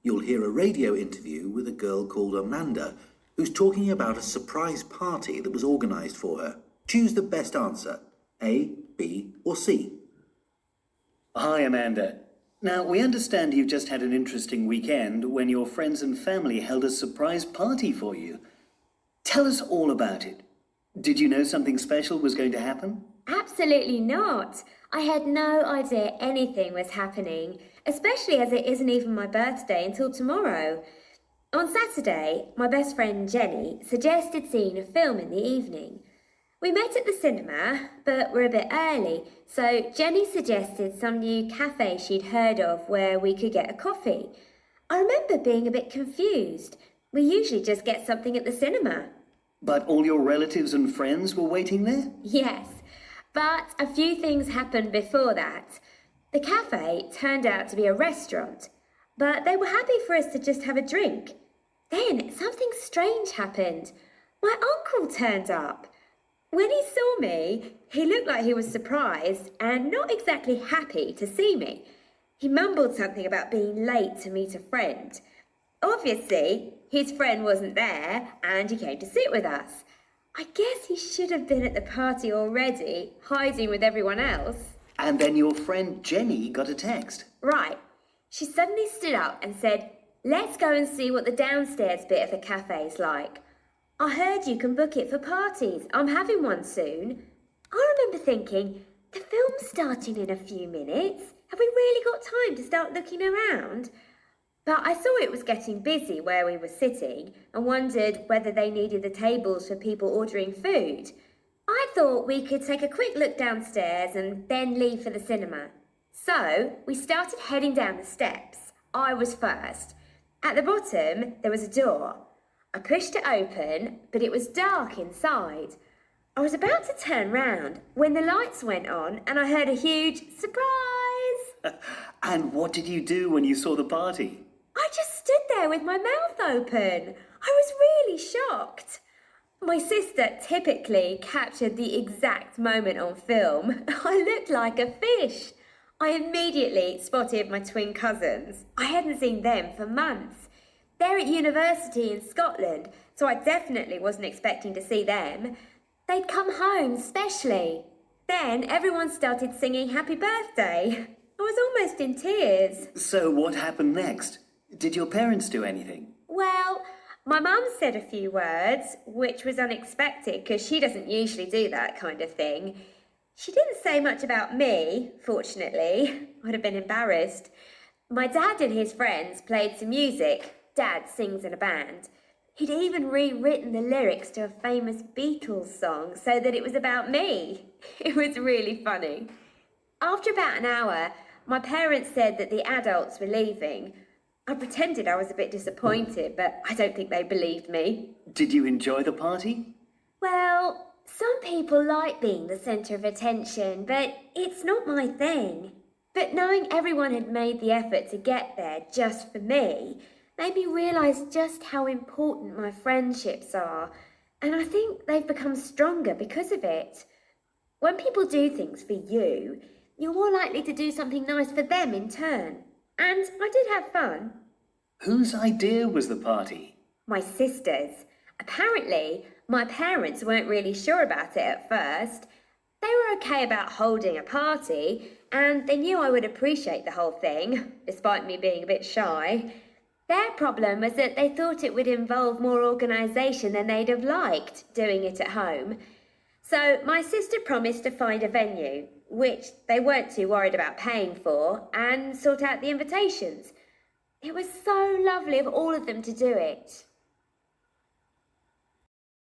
You'll hear a radio interview with a girl called Amanda, who's talking about a surprise party that was organised for her. Choose the best answer, A, B or C. Hi, Amanda. Now, we understand you've just had an interesting weekend when your friends and family held a surprise party for you. Tell us all about it. Did you know something special was going to happen? Absolutely not. I had no idea anything was happening, especially as it isn't even my birthday until tomorrow. On Saturday, my best friend Jenny suggested seeing a film in the evening. We met at the cinema, but we're a bit early, so Jenny suggested some new cafe she'd heard of where we could get a coffee. I remember being a bit confused. We usually just get something at the cinema. But all your relatives and friends were waiting there? Yes, but a few things happened before that. The cafe turned out to be a restaurant, but they were happy for us to just have a drink. Then something strange happened. My uncle turned up. When he saw me, he looked like he was surprised and not exactly happy to see me. He mumbled something about being late to meet a friend. Obviously, his friend wasn't there and he came to sit with us. I guess he should have been at the party already, hiding with everyone else. And then your friend Jenny got a text. Right. She suddenly stood up and said, "Let's go and see what the downstairs bit of the cafe's like. I heard you can book it for parties. I'm having one soon." I remember thinking, the film's starting in a few minutes. Have we really got time to start looking around? But I saw it was getting busy where we were sitting and wondered whether they needed the tables for people ordering food. I thought we could take a quick look downstairs and then leave for the cinema. So we started heading down the steps. I was first. At the bottom, there was a door. I pushed it open, but it was dark inside. I was about to turn round when the lights went on and I heard a huge surprise. And what did you do when you saw the party? I just stood there with my mouth open. I was really shocked. My sister typically captured the exact moment on film. I looked like a fish. I immediately spotted my twin cousins. I hadn't seen them for months. They're at university in Scotland, so I definitely wasn't expecting to see them. They'd come home specially. Then everyone started singing happy birthday. I was almost in tears. So what happened next? Did your parents do anything? Well, my mum said a few words, which was unexpected because she doesn't usually do that kind of thing. She didn't say much about me, fortunately. I'd have been embarrassed. My dad and his friends played some music. Dad sings in a band. He'd even rewritten the lyrics to a famous Beatles song so that it was about me. It was really funny. After about an hour, my parents said that the adults were leaving. I pretended I was a bit disappointed, but I don't think they believed me. Did you enjoy the party? Well, some people like being the centre of attention, but it's not my thing. But knowing everyone had made the effort to get there just for me made me realise just how important my friendships are, and I think they've become stronger because of it. When people do things for you, you're more likely to do something nice for them in turn. And I did have fun. Whose idea was the party? My sister's. Apparently, my parents weren't really sure about it at first. They were okay about holding a party, and they knew I would appreciate the whole thing, despite me being a bit shy. Their problem was that they thought it would involve more organisation than they'd have liked doing it at home. So my sister promised to find a venue, which they weren't too worried about paying for, and sort out the invitations. It was so lovely of all of them to do it.